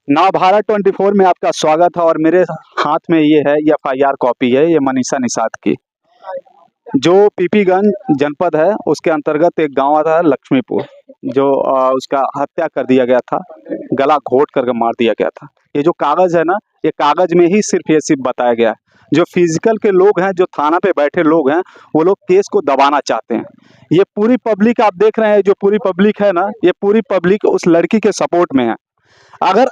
नवभारत 24 में आपका स्वागत है। और मेरे हाथ में ये है, ये एफआईआर कॉपी है, ये मनीषा निषाद की, जो पीपीगंज जनपद है उसके अंतर्गत एक गांव आता है लक्ष्मीपुर, जो उसका हत्या कर दिया गया था, गला घोट करके मार दिया गया था। ये जो कागज है ना, ये कागज में ही सिर्फ बताया गया है। जो फिजिकल के लोग हैं, जो थाना पे बैठे लोग हैं, वो लोग केस को दबाना चाहते हैं। ये पूरी पब्लिक आप देख रहे हैं, जो पूरी पब्लिक है ना, ये पूरी पब्लिक उस लड़की के सपोर्ट में है। अगर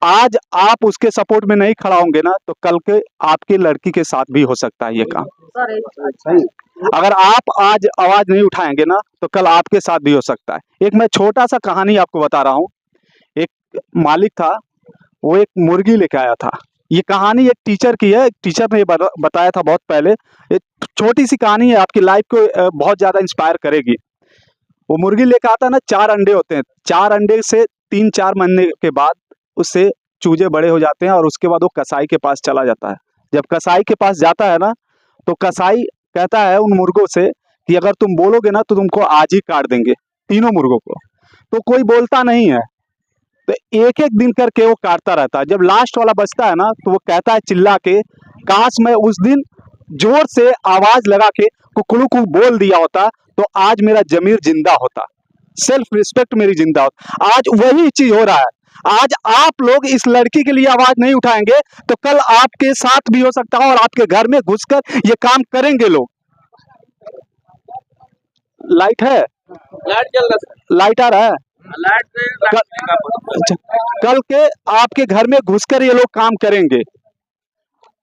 आज आप उसके सपोर्ट में नहीं खड़ा होंगे ना, तो कल के आपकी लड़की के साथ भी हो सकता है ये काम। अगर आप आज आवाज नहीं उठाएंगे ना, तो कल आपके साथ भी हो सकता है। एक मैं छोटा सा कहानी आपको बता रहा हूँ। एक मालिक था, वो एक मुर्गी लेके आया था। ये कहानी एक टीचर की है, एक टीचर ने बताया था बहुत पहले। एक छोटी सी कहानी है, आपकी लाइफ को बहुत ज्यादा इंस्पायर करेगी। वो मुर्गी लेके आता है ना, 4 अंडे होते हैं। 4 अंडे से 3-4 महीने के बाद उससे चूजे बड़े हो जाते हैं, और उसके बाद वो कसाई के पास चला जाता है। जब कसाई के पास जाता है ना, तो कसाई कहता है उन मुर्गों से कि अगर तुम बोलोगे ना, तो तुमको आज ही काट देंगे, तीनों मुर्गों को। तो कोई बोलता नहीं है, तो एक एक दिन करके वो काटता रहता है। जब लास्ट वाला बचता है ना, तो वो कहता है चिल्ला के, काश मैं उस दिन जोर से आवाज लगा के कुकड़ू बोल दिया होता, तो आज मेरा जमीर जिंदा होता, सेल्फ रिस्पेक्ट मेरी जिंदा होता। आज वही चीज हो रहा है। आज आप लोग इस लड़की के लिए आवाज नहीं उठाएंगे, तो कल आपके साथ भी हो सकता है, और आपके घर में घुसकर ये काम करेंगे लोग। लाइट है, लाइट चल रहा, लाइट आ रहा है। लाइट कल के आपके घर में घुसकर ये लोग काम करेंगे।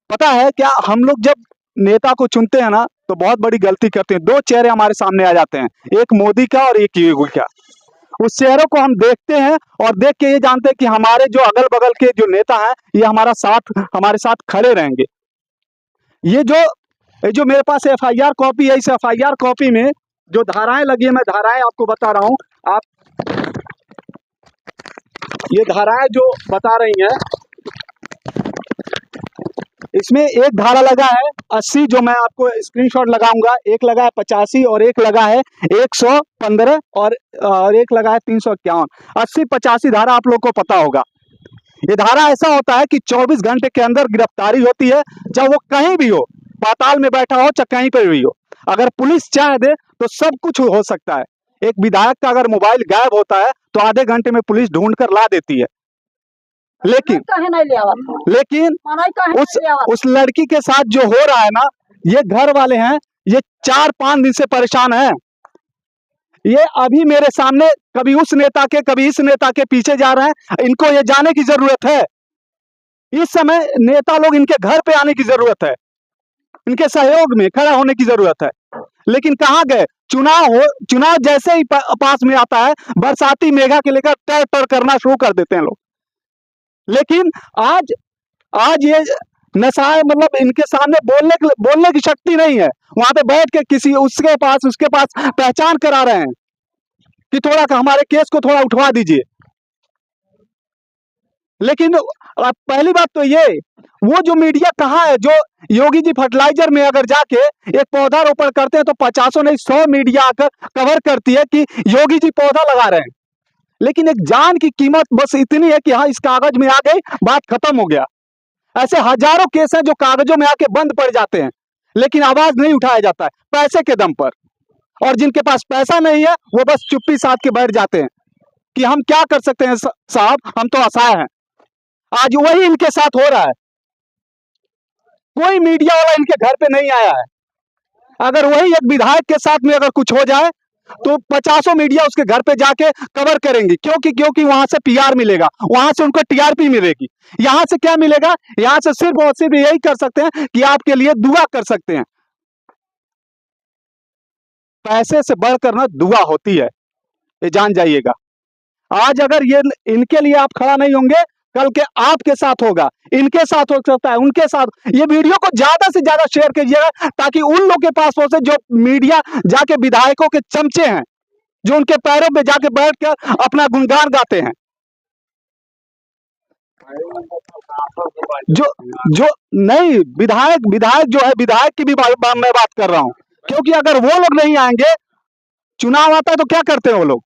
पता है क्या, हम लोग जब नेता को चुनते हैं ना, तो बहुत बड़ी गलती करते हैं। 2 चेहरे हमारे सामने आ जाते हैं, एक मोदी का और एक योगी का। उस चेहरों को हम देखते हैं और देख के ये जानते हैं कि हमारे जो अगल बगल के जो नेता हैं, ये हमारे साथ खड़े रहेंगे। ये जो मेरे पास एफआईआर कॉपी है, इस एफआईआर कॉपी में जो धाराएं लगी है, मैं धाराएं आपको बता रहा हूं। आप ये धाराएं जो बता रही हैं, इसमें एक धारा लगा है 80, जो मैं आपको स्क्रीनशॉट लगाऊंगा। एक लगा है 85 और एक लगा है 115 और एक लगा है 351। 80-85 धारा आप लोग को पता होगा। ये धारा ऐसा होता है कि 24 घंटे के अंदर गिरफ्तारी होती है, चाहे वो कहीं भी हो, पाताल में बैठा हो चाहे कहीं पर भी हो। अगर पुलिस चाह दे तो सब कुछ हो सकता है। एक विधायक का अगर मोबाइल गायब होता है, तो आधे घंटे में पुलिस ढूंढ कर ला देती है। लेकिन उस लड़की के साथ जो हो रहा है ना, ये घर वाले हैं, ये 4-5 दिन से परेशान हैं। ये अभी मेरे सामने कभी उस नेता के कभी इस नेता के पीछे जा रहे हैं। इनको ये जाने की जरूरत है। इस समय नेता लोग इनके घर पे आने की जरूरत है, इनके सहयोग में खड़ा होने की जरूरत है। लेकिन कहाँ गए? चुनाव जैसे ही पास में आता है, बरसाती मेघा के लेकर टर टर करना शुरू कर देते हैं लोग। लेकिन आज ये नशा है, मतलब इनके सामने बोलने की शक्ति नहीं है। वहां पे बैठ के किसी उसके पास पहचान करा रहे हैं कि थोड़ा हमारे केस को थोड़ा उठवा दीजिए। लेकिन पहली बात तो ये, वो जो मीडिया कहाँ है, जो योगी जी फर्टिलाइजर में अगर जाके एक पौधा रोपण करते हैं, तो 50 नहीं 100 मीडिया आकर कवर करती है कि योगी जी पौधा लगा रहे हैं। लेकिन एक जान की कीमत बस इतनी है कि हाँ, इस कागज में आ गई, बात खत्म हो गया। ऐसे हजारों केस हैं जो कागजों में आके बंद पड़ जाते हैं, लेकिन आवाज नहीं उठाया जाता है पैसे के दम पर। और जिनके पास पैसा नहीं है, वो बस चुप्पी साध के बैठ जाते हैं कि हम क्या कर सकते हैं साहब, हम तो असहाय हैं। आज वही इनके साथ हो रहा है। कोई मीडिया वाला इनके घर पे नहीं आया है। अगर वही एक विधायक के साथ में अगर कुछ हो जाए, तो 50 मीडिया उसके घर पे जाके कवर करेंगी। क्योंकि वहां से पीआर मिलेगा, वहां से उनको टीआरपी मिलेगी। यहां से क्या मिलेगा? यहां से सिर्फ और सिर्फ यही कर सकते हैं कि आपके लिए दुआ कर सकते हैं। पैसे से बढ़कर ना दुआ होती है, ये जान जाइएगा। आज अगर ये इनके लिए आप खड़ा नहीं होंगे, कल के आपके साथ होगा, इनके साथ हो सकता है, उनके साथ। ये वीडियो को ज्यादा से ज्यादा शेयर कीजिएगा, ताकि उन लोग के पास पहुंचे जो मीडिया जाके विधायकों के चमचे हैं, जो उनके पैरों पे जाके बैठकर अपना गुणगान गाते हैं। जो नहीं, विधायक जो है, विधायक की भी मैं बात कर रहा हूं। क्योंकि अगर वो लोग नहीं आएंगे, चुनाव आता है तो क्या करते हैं वो लोग?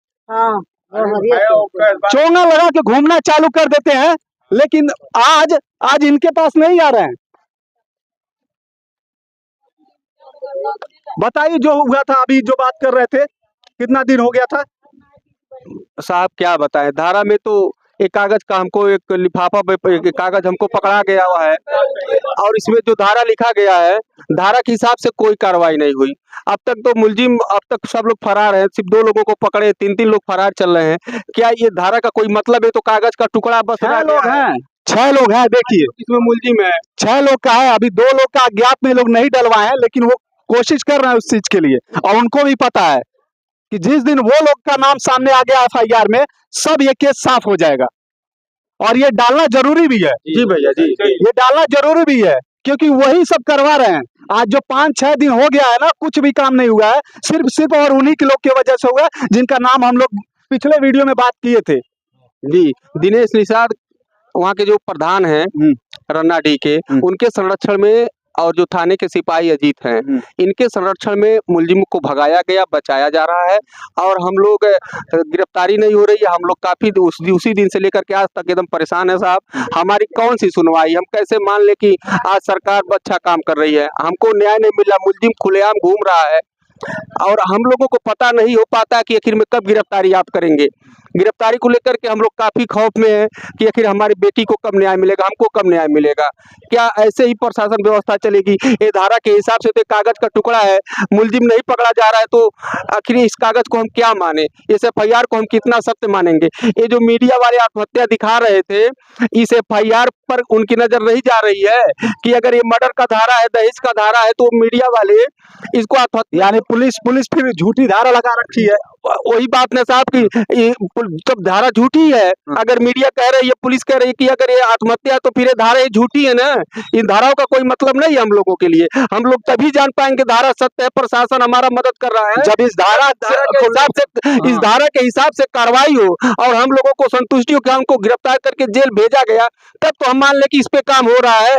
चोंगा लगा के घूमना चालू कर देते हैं लेकिन आज इनके पास नहीं आ रहे हैं। बताइए जो हुआ था, अभी जो बात कर रहे थे, कितना दिन हो गया था? साहब क्या बताएं, धारा में तो एक कागज का हमको एक लिफाफा एक कागज हमको पकड़ा गया हुआ है, और इसमें जो धारा लिखा गया है, धारा के हिसाब से कोई कार्रवाई नहीं हुई। अब तक तो मुलजिम, अब तक सब लोग फरार हैं, सिर्फ 2 लोगों को पकड़े, 3 लोग फरार चल रहे हैं। क्या ये धारा का कोई मतलब है? तो कागज का टुकड़ा बस 6 रह लोग गया है। हैं, 6 लोग हैं। देखिए इसमें मुलजिम है 6 लोग का है, अभी 2 लोग का अज्ञात में लोग नहीं डलवाए हैं, लेकिन वो कोशिश कर रहे हैं उस चीज के लिए, और उनको भी पता है कि जिस दिन वो लोग का नाम सामने आ गया FIR में, सब ये केस साफ हो जाएगा। और ये डालना जरूरी भी है। जी भैया जी। ये डालना जरूरी भी है, क्योंकि वही सब करवा रहे हैं। आज जो 5-6 दिन हो गया है ना, कुछ भी काम नहीं हुआ है, सिर्फ और उन्हीं के लोग की वजह से हुआ है, जिनका नाम हम लोग पिछले वीडियो में बात किए थे। जी, दिनेश निषाद वहाँ के जो प्रधान हैं रन्नाडी के, उनके संरक्षण में, और जो थाने के सिपाही अजीत हैं, इनके संरक्षण में मुलजिम को भगाया गया, बचाया जा रहा है। और हम लोग गिरफ्तारी नहीं हो रही है, हम लोग काफी उसी दिन से लेकर के आज तक एकदम परेशान है साहब। हमारी कौन सी सुनवाई? हम कैसे मान ले कि आज सरकार अच्छा काम कर रही है, हमको न्याय नहीं मिला, मुलजिम खुलेआम घूम रहा है, और हम लोगों को पता नहीं हो पाता कि आखिर में कब गिरफ्तारी आप करेंगे। गिरफ्तारी को लेकर के हम लोग काफी खौफ में हैं कि आखिर हमारी बेटी को कब न्याय मिलेगा, हमको कब न्याय मिलेगा। क्या ऐसे ही प्रशासन व्यवस्था चलेगी? ये धारा के हिसाब से तो कागज का टुकड़ा है, मुलजिम नहीं पकड़ा जा रहा है, तो आखिर इस कागज को हम क्या माने? इस FIR को हम कितना सत्य मानेंगे? ये जो मीडिया वाले आत्महत्या दिखा रहे थे, इस FIR पर उनकी नजर नहीं जा रही है कि अगर ये मर्डर का धारा है, दहेज का धारा है, तो मीडिया वाले इसको आत्महत्या, यानी पुलिस फिर झूठी धारा लगा रखी है। वही बात ना साहब की जब धारा झूठी है, अगर मीडिया कह रही है, पुलिस कह रही है कि अगर ये आत्महत्या है, तो फिर ये धारा झूठी है ना। इन धाराओं का कोई मतलब नहीं है हम लोगों के लिए। हम लोग तभी जान पाएंगे धारा सत्य है, प्रशासन हमारा मदद कर रहा है, जब इस धारा इस धारा के हिसाब से कार्रवाई हो और हम लोगों को संतुष्टि हो कि हमको गिरफ्तार करके जेल भेजा गया, तब तो हम मान ले कि इस पे काम हो रहा है।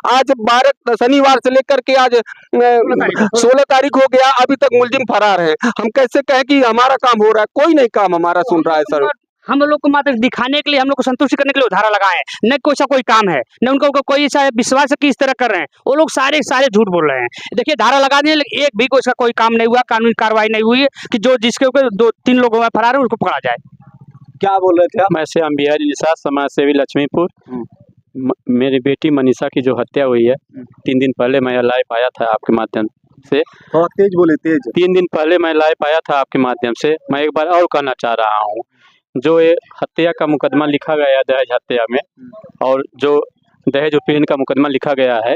आज 12 शनिवार से लेकर के आज 16 तारीख हो गया, अभी तक मुलजिम फरार है। हम कैसे कहें कि हमारा काम हो रहा है? कोई नहीं काम हमारा सुन रहा है सर। हम लोग को मात्र दिखाने के लिए, हम लोग को संतुष्ट करने के लिए धारा लगाए, न कोई काम है, न उनको कोई ऐसा विश्वास है कि इस तरह कर रहे हैं। वो लोग सारे झूठ बोल रहे हैं। देखिए धारा लगा दिए, लेकिन एक भी कोई काम नहीं हुआ, कानूनी कार्रवाई नहीं हुई है कि जो जिसके ऊपर 2-3 लोगों में फरार है उसको पकड़ा जाए। क्या बोल रहे थे आप? मैं श्याम बिहारी निषाद, समाज सेवी लक्ष्मीपुर। मेरी बेटी मनीषा की जो हत्या हुई है, 3 दिन पहले मैं लाइव आया था आपके माध्यम से। थोड़ा तेज बोले, तेज। 3 दिन पहले मैं लाइव आया था आपके माध्यम से। मैं एक बार और कहना चाह रहा हूँ, जो ये हत्या का मुकदमा लिखा गया है दहेज हत्या में, और जो दहेज उत्पीड़न का मुकदमा लिखा गया है,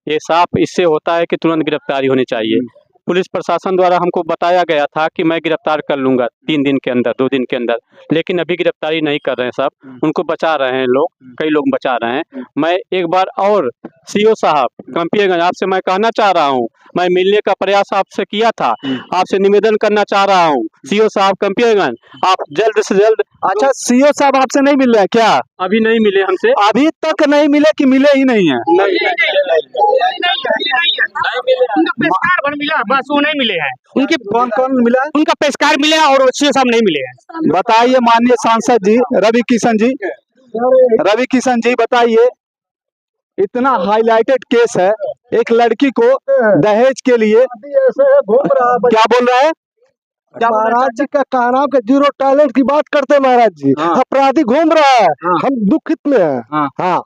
ये साफ इससे होता है कि तुरंत गिरफ्तारी होनी चाहिए। पुलिस प्रशासन द्वारा हमको बताया गया था कि मैं गिरफ्तार कर लूंगा 3 दिन के अंदर, 2 दिन के अंदर, लेकिन अभी गिरफ्तारी नहीं कर रहे हैं साहब। उनको बचा रहे हैं लोग, कई लोग बचा रहे हैं। मैं एक बार और CO साहब कंपियरगंज, आपसे मैं कहना चाह रहा हूँ, मैं मिलने का प्रयास आपसे किया था, आपसे निवेदन करना चाह रहा हूँ, CO साहब कंपियरगंज, आप जल्द से जल्द। अच्छा, CO साहब आपसे नहीं मिल रहे हैं क्या? अभी नहीं मिले हमसे, अभी तक नहीं मिले कि मिले ही नहीं है? मिला, बस वो नहीं मिले हैं। उनके कौन मिला? उनका पेशकार मिला और CO साहब नहीं मिले हैं। बताइए माननीय सांसद जी रवि किशन जी, बताइए, इतना हाईलाइटेड केस है, एक लड़की को दहेज के लिए घूम रहा, क्या बोल रहा है? महाराज जी का कहना कि 0 टैलेंट की बात करते हैं महाराज जी। अपराधी घूम रहा है, हम दुखित में हैं। हाँ,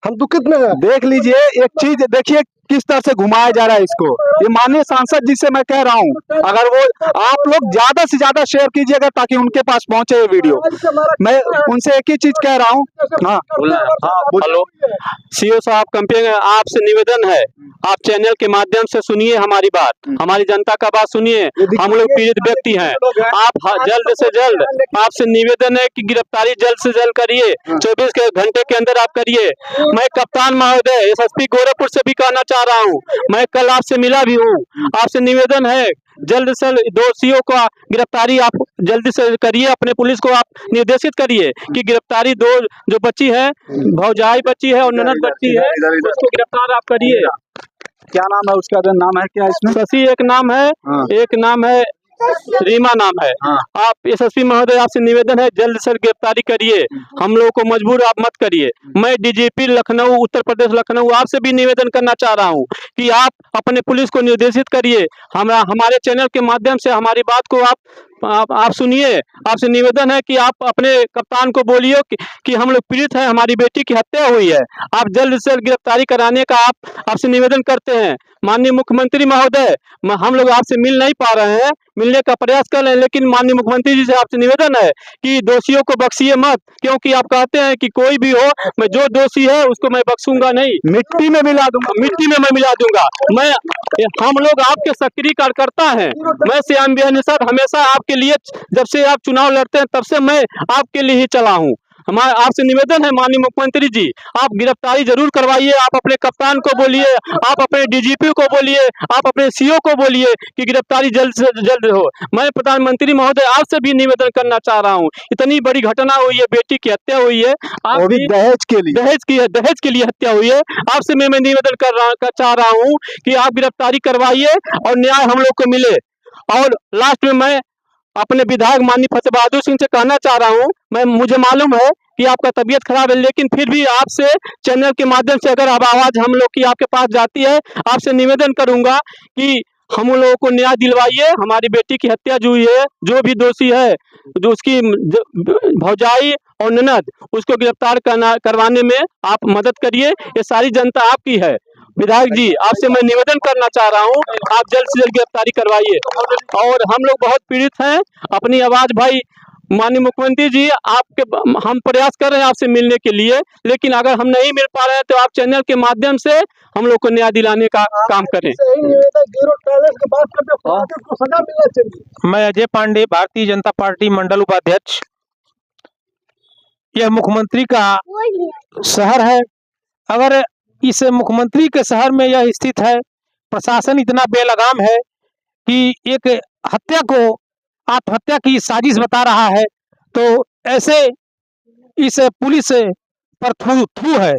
हम दुखित में हैं। देख लीजिए, एक चीज देखिए किस तरह से घुमाया जा रहा है इसको। ये माननीय सांसद जी से मैं कह रहा हूँ, अगर वो आप लोग ज्यादा से ज्यादा शेयर कीजिएगा ताकि उनके पास पहुंचे ये वीडियो। मैं उनसे एक ही चीज कह रहा हूँ। हेलो CO साहब कंपियरगंज, आपसे निवेदन है, आप चैनल के माध्यम से सुनिए हमारी बात, हमारी जनता का बात सुनिए। हम लोग पीड़ित व्यक्ति हैं, आप जल्द से जल्द, आपसे निवेदन है कि गिरफ्तारी जल्द से जल्द करिए, 24 घंटे के अंदर आप करिए। मैं कप्तान महोदय SSP गोरखपुर से भी कहना चाह रहा हूँ, मैं कल आपसे मिला भी हूँ, आपसे निवेदन है जल्द से जल्द दोषियों का गिरफ्तारी आप जल्दी से करिए। अपने पुलिस को आप निर्देशित करिए कि गिरफ्तारी 2 जो बच्ची है, भौजाई बच्ची है और ननद बच्ची है, उसको गिरफ्तार आप करिए। क्या नाम है उसका? नाम है क्या इसमें? शशि एक नाम है, एक नाम है रीमा नाम है। हाँ। आप एसएसपी महोदय, आपसे निवेदन है जल्द से गिरफ्तारी करिए, हम लोगों को मजबूर आप मत करिए। मैं डीजीपी लखनऊ, उत्तर प्रदेश लखनऊ, आपसे भी निवेदन करना चाह रहा हूँ कि आप अपने पुलिस को निर्देशित करिए, हमारे चैनल के माध्यम से हमारी बात को आप सुनिए। आपसे निवेदन है कि आप अपने कप्तान को बोलिए कि हम लोग पीड़ित हैं, हमारी बेटी की हत्या हुई है, आप जल्द से जल्द गिरफ्तारी कराने का आपसे निवेदन करते हैं। माननीय मुख्यमंत्री महोदय, हम लोग आपसे मिल नहीं पा रहे हैं, मिलने का प्रयास कर रहे हैं, लेकिन माननीय मुख्यमंत्री जी से आपसे निवेदन है कि दोषियों को बख्शिए मत, क्योंकि आप कहते हैं कि कोई भी हो, मैं जो दोषी है उसको मैं बख्शूंगा नहीं, मिट्टी में मिला दूंगा, मिट्टी में मैं मिला दूंगा। हम लोग आपके सक्रिय कार्यकर्ता हैं। मैं श्याम बिहारी निषाद हमेशा आपके लिए, जब से आप चुनाव लड़ते हैं तब से मैं आपके लिए ही चला हूं। हमारा आपसे निवेदन है माननीय मुख्यमंत्री जी, आप गिरफ्तारी जरूर करवाइए, आप अपने कप्तान को बोलिए, आप अपने डीजीपी को बोलिए, आप अपने सीओ को बोलिए कि गिरफ्तारी जल्द से जल्द हो। मैं प्रधानमंत्री महोदय आपसे भी निवेदन करना चाह रहा हूँ, इतनी बड़ी घटना हुई है, बेटी की हत्या हुई है, वो भी दहेज के लिए, दहेज के लिए हत्या हुई है। आपसे मैं निवेदन चाह रहा हूँ कि आप गिरफ्तारी करवाइए और न्याय हम लोग को मिले। और लास्ट में मैं अपने विधायक माननीय फतेह बहादुर सिंह से कहना चाह रहा हूं, मुझे मालूम है कि आपका तबीयत खराब है, लेकिन फिर भी आपसे चैनल के माध्यम से अगर अब आवाज हम लोग की आपके पास जाती है, आपसे निवेदन करूंगा कि हम लोगों को न्याय दिलवाइए। हमारी बेटी की हत्या जो हुई है, जो भी दोषी है, जो उसकी भौजाई और ननद, उसको गिरफ्तार करवाने में आप मदद करिए। ये सारी जनता आपकी है। विधायक जी, आपसे मैं निवेदन करना चाह रहा हूँ, आप जल्द से जल्द गिरफ्तारी करवाइए। और हम लोग बहुत पीड़ित हैं, अपनी आवाज भाई माननीय मुख्यमंत्री जी, हम प्रयास कर रहे हैं आपसे मिलने के लिए, लेकिन अगर हम नहीं मिल पा रहे हैं तो आप चैनल के माध्यम से हम लोग को न्याय दिलाने का काम करें। मैं अजय पांडे, भारतीय जनता पार्टी मंडल उपाध्यक्ष। यह मुख्यमंत्री का शहर है। अगर इस मुख्यमंत्री के शहर में यह स्थित है, प्रशासन इतना बेलगाम है कि एक हत्या को आत्महत्या की साजिश बता रहा है, तो ऐसे इस पुलिस पर थू है,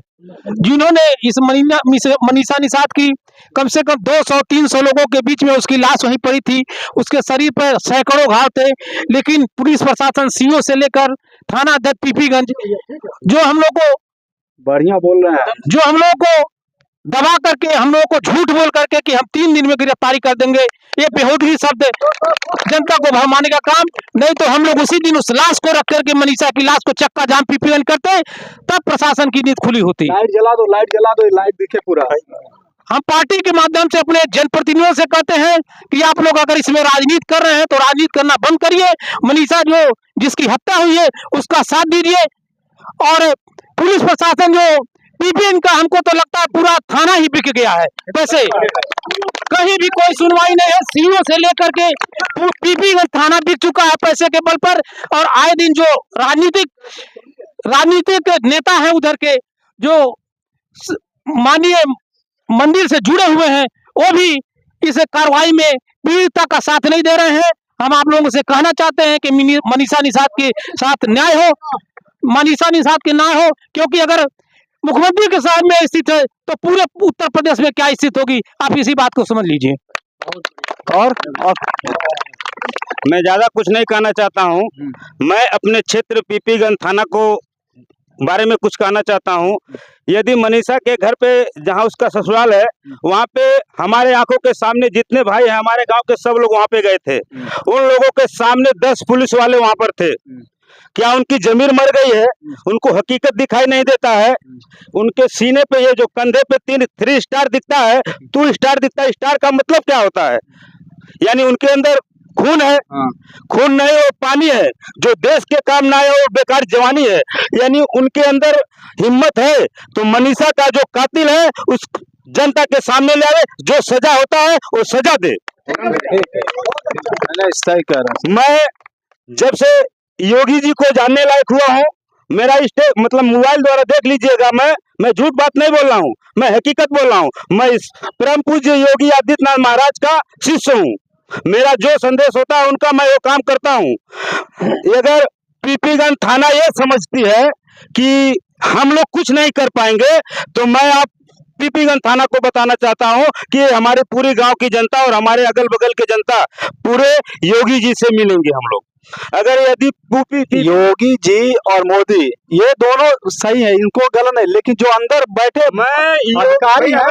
जिन्होंने इस मनीषा निषाद की कम से कम 200-300 लोगों के बीच में उसकी लाश वहीं पड़ी थी, उसके शरीर पर सैकड़ों घाव थे, लेकिन पुलिस प्रशासन सीओ से लेकर थाना अध्यक्ष पीपीगंज, जो हम लोग को बढ़िया बोल रहे हैं, जो हम लोगों को दबा करके, हम लोगों को झूठ बोल करके कि हम 3 दिन में गिरफ्तारी कर देंगे, ये बेहूदगी शब्द जनता को भरमाने का काम। नहीं तो हम लोग उसी दिन उस लाश को रख करके, मनीषा की लाश को चक्का जाम पीपीगंज करते, तब प्रशासन की नींद खुली होती। लाइट जला दो, लाइट दिखे पूरा। हम पार्टी के माध्यम से अपने जनप्रतिनिधियों से कहते हैं कि आप लोग अगर इसमें राजनीति कर रहे हैं तो राजनीति करना बंद करिए, मनीषा जिसकी हत्या हुई है उसका साथ दीजिए। और पुलिस प्रशासन जो पीपीएन का, हमको तो लगता है पूरा थाना ही बिक गया है, वैसे कहीं भी कोई सुनवाई नहीं है, सीओ से लेकर के पीपीएन थाना बिक चुका है पैसे के बल पर। और आए दिन जो राजनीतिक नेता है उधर के, जो माननीय मंदिर से जुड़े हुए हैं, वो भी इस कार्रवाई में पीड़िता का साथ नहीं दे रहे हैं। हम आप लोगों से कहना चाहते हैं कि मनीषा निषाद के साथ न्याय हो, मनीषा निषाद के न्याय हो, क्योंकि अगर मुख्यमंत्री के शहर में स्थित है तो पूरे उत्तर प्रदेश में क्या स्थित होगी, आप इसी बात को समझ लीजिए। और मैं ज्यादा कुछ नहीं कहना चाहता हूँ। मैं अपने क्षेत्र पीपीगंज थाना को बारे में कुछ कहना चाहता हूँ। यदि मनीषा के घर पे, जहाँ उसका ससुराल है, वहाँ पे हमारे आंखों के सामने जितने भाई हैं, हमारे गांव के सब लोग वहाँ पे गए थे। उन लोगों के सामने 10 पुलिस वाले वहाँ पर थे। क्या उनकी जमीर मर गई है? उनको हकीकत दिखाई नहीं देता है? उनके सीने पे, ये जो कंधे पे 3 स्टार दिखता है, 2 स्टार दिखता है, स्टार का मतलब क्या होता है? यानी उनके अंदर खून है। खून नहीं, वो पानी है। जो देश के काम ना है वो बेकार जवानी है। यानी उनके अंदर हिम्मत है तो मनीषा का जो कातिल है उस जनता के सामने ले आवे, जो सजा होता है वो सजा दे। मैं जब से योगी जी को जानने लायक हुआ हूँ, मेरा मतलब मोबाइल द्वारा देख लीजिएगा, मैं झूठ बात नहीं बोल रहा हूँ, मैं हकीकत बोल रहा हूँ। मैं इस परम पूज्य योगी आदित्यनाथ महाराज का शिष्य हूँ। मेरा जो संदेश होता है उनका मैं वो काम करता हूँ। अगर पीपीगंज थाना ये समझती है कि हम लोग कुछ नहीं कर पाएंगे, तो मैं पीपीगंज थाना को बताना चाहता हूँ कि हमारे पूरे गांव की जनता और हमारे अगल बगल के जनता पूरे योगी जी से मिलेंगे हम लोग। अगर यदि योगी जी और मोदी ये दोनों सही है, इनको गलत नहीं, लेकिन जो अंदर बैठे अधिकारी हैं,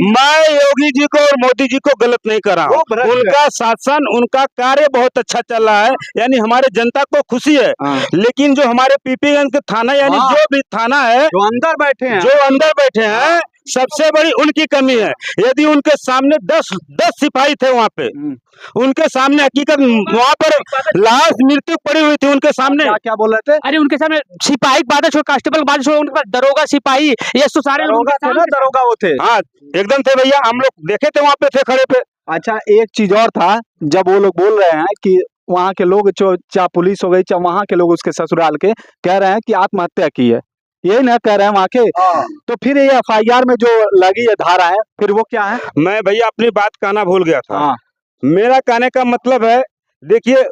मैं योगी जी को और मोदी जी को गलत नहीं कर रहा हूँ। उनका शासन, उनका कार्य बहुत अच्छा चल रहा है, यानी हमारे जनता को खुशी है। लेकिन जो हमारे पीपीगंज के थाना यानी जो भी थाना है, जो अंदर बैठे हैं सबसे बड़ी उनकी कमी है। यदि उनके सामने 10 सिपाही थे वहाँ पे, उनके सामने हकीकत वहाँ पर लाश मृत्यु पड़ी हुई थी उनके सामने। क्या बोल रहे थे? अरे उनके सामने सिपाही बात छोड़, कांस्टेबल बात छोड़, उनके पास दरोगा सिपाही ये तो सारे लोग दरोगा वो थे। हाँ एकदम थे भैया, हम लोग देखे थे वहाँ पे थे खड़े पे। अच्छा एक चीज और था, जब वो लोग बोल रहे हैं कि वहाँ के लोग चाहे पुलिस हो गई चाहे वहाँ के लोग उसके ससुराल के कह रहे हैं कि आत्महत्या की है, यही ना कह रहे हैं वहाँ के, तो फिर ये FIR में जो लगी है धारा है फिर वो क्या है? मैं भैया अपनी बात कहना भूल गया था। मेरा कहने का मतलब है, देखिए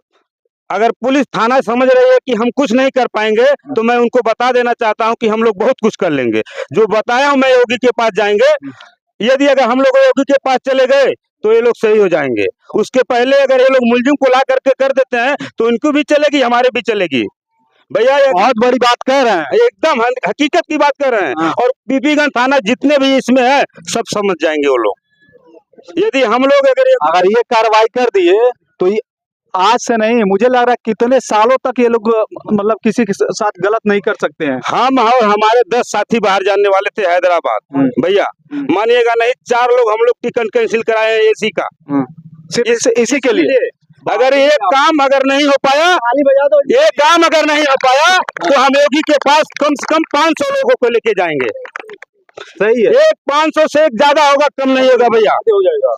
अगर पुलिस थाना समझ रही है कि हम कुछ नहीं कर पाएंगे तो मैं उनको बता देना चाहता हूं कि हम लोग बहुत कुछ कर लेंगे। जो बताया हूं मैं योगी के पास जाएंगे, यदि अगर हम लोग योगी के पास चले गए तो ये लोग सही हो जाएंगे। उसके पहले अगर ये लोग मुलजिम को ला करके कर देते हैं तो इनको भी चलेगी, हमारे भी चलेगी। भैया बहुत बड़ी बात कह रहे हैं, एकदम हकीकत की बात कर रहे हैं। और पीपीगंज थाना जितने भी इसमें है सब समझ जाएंगे वो लोग। यदि हम लोग अगर ये कार्रवाई कर दिए तो ये आज से नहीं, मुझे लग रहा है कितने सालों तक ये लोग मतलब किसी के साथ गलत नहीं कर सकते हैं। हम और हमारे 10 साथी बाहर जाने वाले थे हैदराबाद भैया, मानिएगा नहीं 4 लोग हम लोग टिकट कैंसिल कराए हैं AC का, सिर्फ इसी के लिए। अगर ये काम अगर नहीं हो पाया, ये काम अगर नहीं हो पाया तो हम योगी के पास कम से कम 500 लोगों को लेके जाएंगे। सही है, 500 से एक ज्यादा होगा, कम नहीं होगा भैया,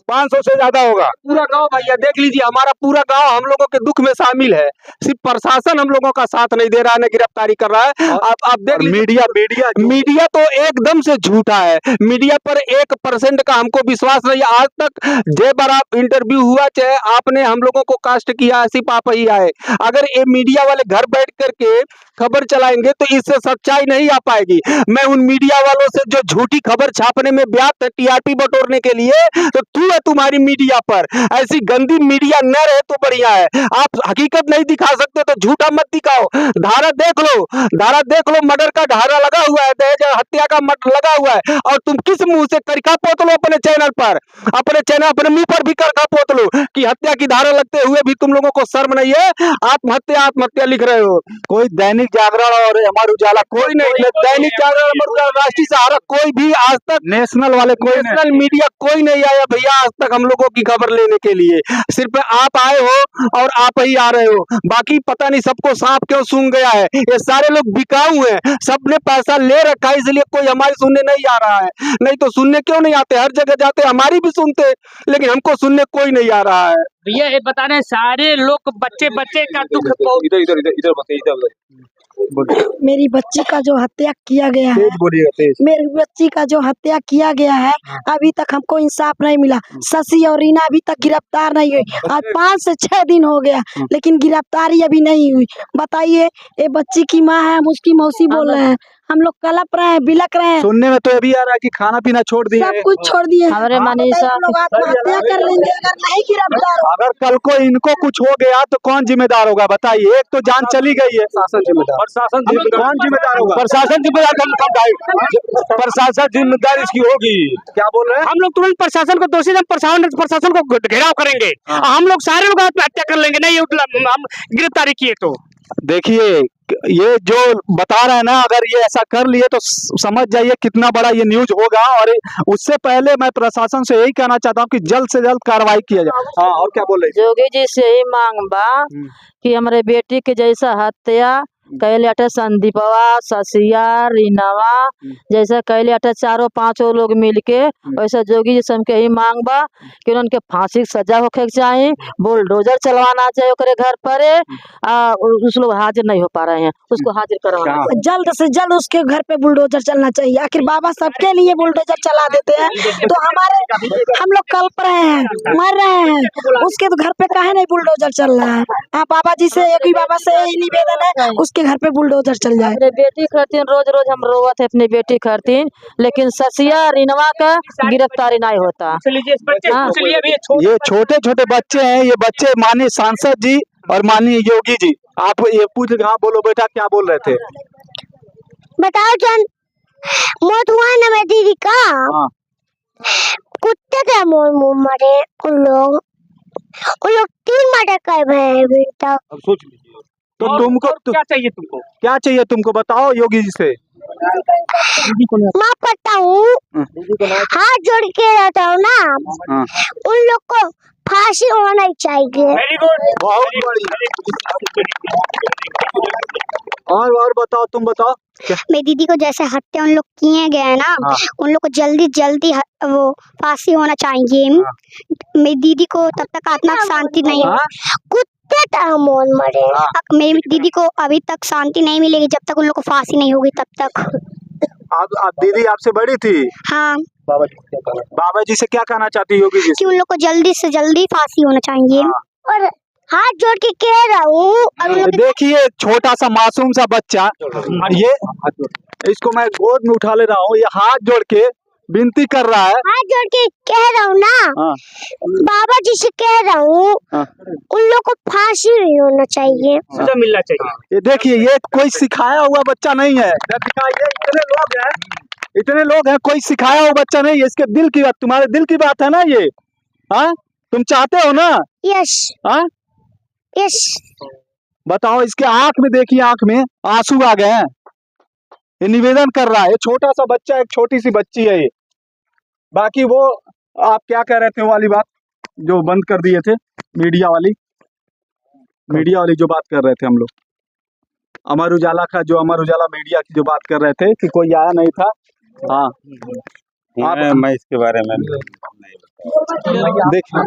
500 से ज्यादा होगा। पूरा गांव भैया देख लीजिए, हमारा पूरा गांव हम लोगों के दुख में शामिल है। सिर्फ प्रशासन हम लोगों का साथ नहीं दे रहा है, न गिरफ्तारी कर रहा है। आप देख लीजिए, मीडिया तो एकदम से झूठा है। मीडिया पर 1% का हमको विश्वास नहीं। आज तक जय बार आप इंटरव्यू हुआ, चाहे आपने हम लोगों को कास्ट किया, सिर्फ आप ही आए। अगर ये मीडिया वाले घर बैठ करके खबर चलाएंगे तो इससे सच्चाई नहीं आ पाएगी। मैं उन मीडिया वालों से जो झूठी खबर छापने में व्याप्त है TRP बटोरने के लिए, तो तू है तुम्हारी मीडिया पर। ऐसी गंदी मीडिया न रहे तो बढ़िया है। आप हकीकत नहीं दिखा सकते तो झूठा मत दिखाओ। धारा देख लो, मर्डर का धारा लगा हुआ है, दहेज हत्या का मर्डर लगा हुआ है, और तुम किस मुंह से करखा पोत लो अपने चैनल पर, अपने मुंह पर भी करखा पोत लो कि हत्या की धारा लगते हुए भी तुम लोगों को शर्म नहीं है। आत्महत्या लिख रहे हो। कोई दैनिक जागरण और अमर उजाला कोई नहीं, दैनिक जागरण, अमर उजाला, राष्ट्रीय सहारा, कोई भी आज तक, नेशनल वाले कोई नेशनल मीडिया कोई नहीं आया भैया आज तक हम लोगों की खबर लेने के लिए। सिर्फ आप आए हो और आप ही आ रहे हो, बाकी पता नहीं सबको सांप क्यों सूंघ गया है। ये सारे लोग बिकाऊ हैं, सबने पैसा ले रखा है, इसलिए कोई हमारी सुनने नहीं आ रहा है। नहीं तो सुनने क्यों नहीं आते? हर जगह जाते, हमारी भी सुनते, लेकिन हमको सुनने कोई नहीं आ रहा है। भैया ये बता रहे हैं सारे लोग बच्चे का दुख मेरी बच्ची का जो हत्या किया गया है, मेरी बच्ची का जो हत्या किया गया है, अभी तक हमको इंसाफ नहीं मिला। शशि और रीना अभी तक गिरफ्तार नहीं हुई। आज 5 से 6 दिन हो गया, लेकिन गिरफ्तारी अभी नहीं हुई। बताइए, ये बच्ची की माँ है, हम उसकी मौसी बोल रहे हैं। हम लोग कलप रहे हैं, बिलक रहे हैं। सुनने में तो अभी आ रहा है कि खाना पीना छोड़ दिए, सब कुछ छोड़ दिए। हमारे मनीषा लोग आत्महत्या कर लेंगे अगर नहीं गिरफ्तार। अगर कल को इनको कुछ हो गया तो कौन जिम्मेदार होगा बताइए? एक तो जान चली गई है, प्रशासन जिम्मेदार, कौन जिम्मेदार होगा? प्रशासन जिम्मेदार इसकी होगी। क्या बोल रहे हैं? हम लोग तुरंत प्रशासन को दोषी, प्रशासन को घेराव करेंगे। हम लोग सारे लोग आत्महत्या कर लेंगे नहीं हम गिरफ्तारी किए तो। देखिए ये जो बता रहे हैं ना, अगर ये ऐसा कर लिए तो समझ जाइए कितना बड़ा ये न्यूज होगा। और उससे पहले मैं प्रशासन से यही कहना चाहता हूँ कि जल्द से जल्द कार्रवाई किया जाए। हाँ, और क्या बोल रहे? जोगी जी से ही मांग बा कि हमारे बेटी के जैसा हत्या कैले अठे संदीपवा, शशिया, रीनावा जैसा कैले अठे 4-5 लोग मिलके, वैसा जोगी जी से हमके ही मांग बा कि उनके फांसी की सजा होके चाहिए। बुलडोजर चलवाना चाहिए ओकरे घर पर। उस लोग हाजिर नहीं हो पा रहे हैं, उसको हाजिर करवाना। जल्द से जल्द उसके घर पे बुलडोजर चलना चाहिए। आखिर बाबा सबके लिए बुलडोजर चला देते हैं, तो हम लोग कल्प रहे हैं, मर रहे हैं, उसके तो घर पे काहे नहीं बुलडोजर चल रहा है? हाँ, बाबा जी से, एक ही बाबा से यही निवेदन है, उसके के घर पे बुलडोजर चल जाए। अपने बेटी खातिर रोज रोज हम रोवत है अपनी बेटी खातिर, लेकिन ससिया रिनवा का गिरफ्तारी नहीं होता। हाँ। ये छोटे छोटे बच्चे हैं, ये बच्चे माननीय सांसद जी और माननीय योगी जी, आप ये पूछ, हाँ बोलो बेटा, क्या बोल रहे थे? बताओ जान, मौत हुआ है ना मेरी दीदी का। हाँ। कुत्ते के मुंह मरे उन लोग 3 मर्डर कर रहे हैं अभी तक। अब सोच लीजिए, तो तुमको क्या चाहिए तुमको? क्या चाहिए तुमको, बताओ योगी जी से। माफ करता हूँ, हाथ जोड़ के रहता हूँ ना, हाँ। उन लोग को फांसी होना चाहिए। वेरी गुड, बहुत बढ़िया। और बताओ, तुम बताओ। मेरी दीदी को जैसे हत्या उन लोग किए गए हैं ना, हाँ। उन लोग को जल्दी जल्दी वो फांसी होना चाहिए। हाँ। मेरी दीदी को तब तक आत्मा की शांति नहीं हाँ। कुत्ते तरह मौन मरे। हाँ। मेरी दीदी को अभी तक शांति नहीं मिलेगी जब तक उन लोग को फांसी नहीं होगी तब तक। आप दीदी आपसे बड़ी थी। हाँ, बाबा जी से क्या कहना चाहती योगी जी कि से? उन लोग को जल्दी से जल्दी फांसी होना चाहिए। हाँ। और हाथ जोड़ के कह रहा हूँ, देखिए छोटा सा मासूम सा बच्चा, ये इसको मैं गोद में उठा ले रहा हूँ, ये हाथ जोड़ के विनती कर रहा है। हाथ जोड़ के कह रहा हूँ ना, हाँ। बाबा जी से कह रहा हूँ, हाँ। उन लोग को फांसी नहीं होना चाहिए। सजा मिलना चाहिए। ये देखिए, ये कोई सिखाया हुआ बच्चा नहीं है। इतने लोग हैं, कोई सिखाया हुआ बच्चा नहीं है। इसके दिल की बात, तुम्हारे दिल की बात है ना ये। हाँ, तुम चाहते हो ना? यस। हाँ, यस। बताओ, इसके आंख में देखिए, आंख में आंसू आ गए हैं। ये निवेदन कर रहा है, ये छोटा सा बच्चा, एक छोटी सी बच्ची है ये। बाकी वो आप क्या कह रहे थे, वो वाली बात जो बंद कर दिए थे, मीडिया वाली जो बात कर रहे थे हम लोग, अमर उजाला का, जो अमर उजाला मीडिया की जो बात कर रहे थे कि कोई आया नहीं था। हाँ, मैं इसके बारे में देखिए।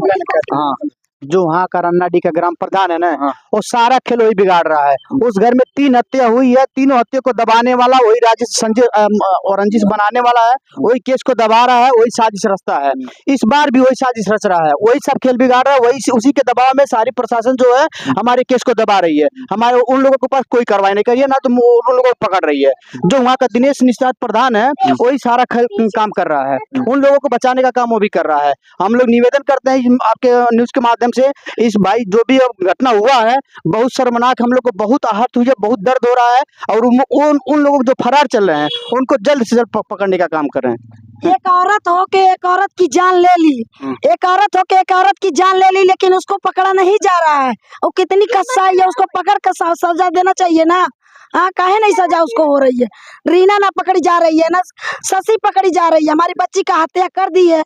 हाँ, जो वहाँ का रन्नाडी का ग्राम प्रधान है ना, हाँ। वो सारा खेल वही बिगाड़ रहा है। उस घर में 3 हत्या हुई है, तीनों हत्या को दबाने वाला वही राजेश संजय और रंजिश बनाने वाला है, वही केस को दबा रहा है, वही साजिश रचता है। इस बार भी वही साजिश रच रहा है, वही सब खेल बिगाड़ रहा है, वही उसी के दबाव में सारी प्रशासन जो है हमारे केस को दबा रही है। हमारे उन लोगों के पास कोई कार्रवाई नहीं करी है, ना तो उन लोगों को पकड़ रही है। जो वहाँ का दिनेश निषाद प्रधान है, वही सारा काम कर रहा है, उन लोगों को बचाने का काम वो भी कर रहा है। हम लोग निवेदन करते हैं आपके न्यूज के माध्यम से, इस भाई जो भी घटना हुआ है बहुत शर्मनाक, हम लोग को बहुत आहत हुई है, बहुत दर्द हो रहा है, और उन लोगों जो फरार चल रहे हैं उनको जल्द से जल्द पकड़ने का काम कर रहे हैं। एक औरत हो के एक औरत की जान ले ली, एक औरत हो के एक औरत की जान ले ली, लेकिन उसको पकड़ा नहीं जा रहा है। वो कितनी कसाई है, उसको पकड़ कर सजा देना चाहिए ना। हाँ, काहे नहीं सजा उसको हो रही है? रीना ना पकड़ी जा रही है, ना शशि पकड़ी जा रही है, हमारी बच्ची का हत्या कर दी है।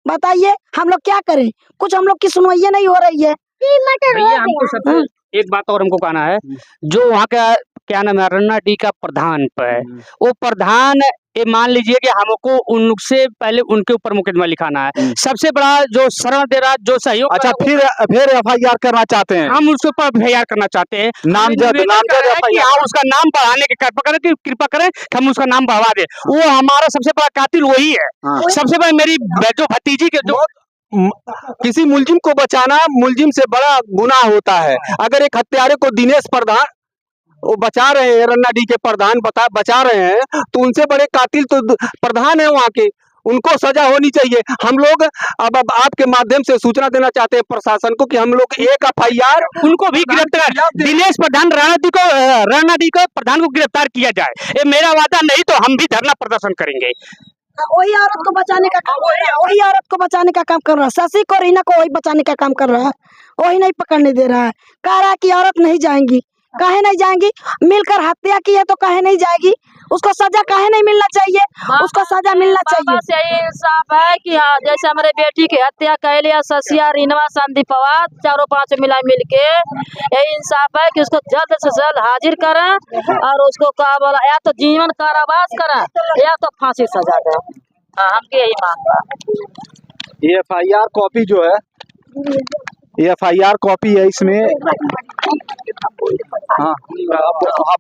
बताइए हम लोग क्या करें? कुछ हम लोग की सुनवाई नहीं हो रही है। भैया हमको सबसे एक बात और हमको कहना है, जो वहाँ का क्या नाम है, रन्नाडी का प्रधान है, वो प्रधान, ये मान लीजिए कि हमको उनसे पहले उनके ऊपर मुकदमा लिखाना है। सबसे बड़ा जो शरण दे रहा, जो सहयोग। अच्छा, फिर FIR करना चाहते हैं? हम उसके ऊपर FIR करना चाहते हैं, नामजद FIR। हाँ, उसका नाम बढ़ाने की कृपा करें कि हम उसका नाम बढ़ा दें। वो हमारा सबसे बड़ा कातिल वही है। सबसे बड़ा मेरी जो भतीजी के जो किसी मुलजिम को बचाना मुलजिम से बड़ा गुनाह होता है। अगर एक हत्यारे को दिनेश प्रधान वो बचा रहे हैं, रन्नाडी के प्रधान बचा रहे हैं, तो उनसे बड़े कातिल तो प्रधान है वहाँ के, उनको सजा होनी चाहिए। हम लोग अब आपके माध्यम से सूचना देना चाहते हैं प्रशासन को कि हम लोग एक FIR उनको भी गिरफ्तार, दिनेश प्रधान रन्नाडी को प्रधान को गिरफ्तार किया जाए। ये मेरा वादा, नहीं तो हम भी धरना प्रदर्शन करेंगे। वही औरत को बचाने का काम कर रहा है, वही औरत को बचाने का काम कर रहा है, शशि को रीना को वही बचाने का काम कर रहा है, वही नहीं पकड़ने दे रहा है। कह रहा है कि औरत नहीं जाएंगी, काहे नहीं जाएंगी? मिलकर हत्या की है तो काहे नहीं जाएगी? उसको सजा काहे नहीं मिलना चाहिए? उसको सजा मिलना चाहिए। से इंसाफ है कि हाँ, जैसे हमारे बेटी की हत्या कैले ससिया रीनवा संदीपवा 4-5 मिल के, यही इंसाफ है कि उसको जल्द से जल्द हाजिर करें और उसको क्या बोला, या तो जीवन कारावास करें या तो फांसी सजा दें। हाँ, हमकी यही मांग है। ये FIR कॉपी जो है, ये FIR कॉपी है, इसमें हाँ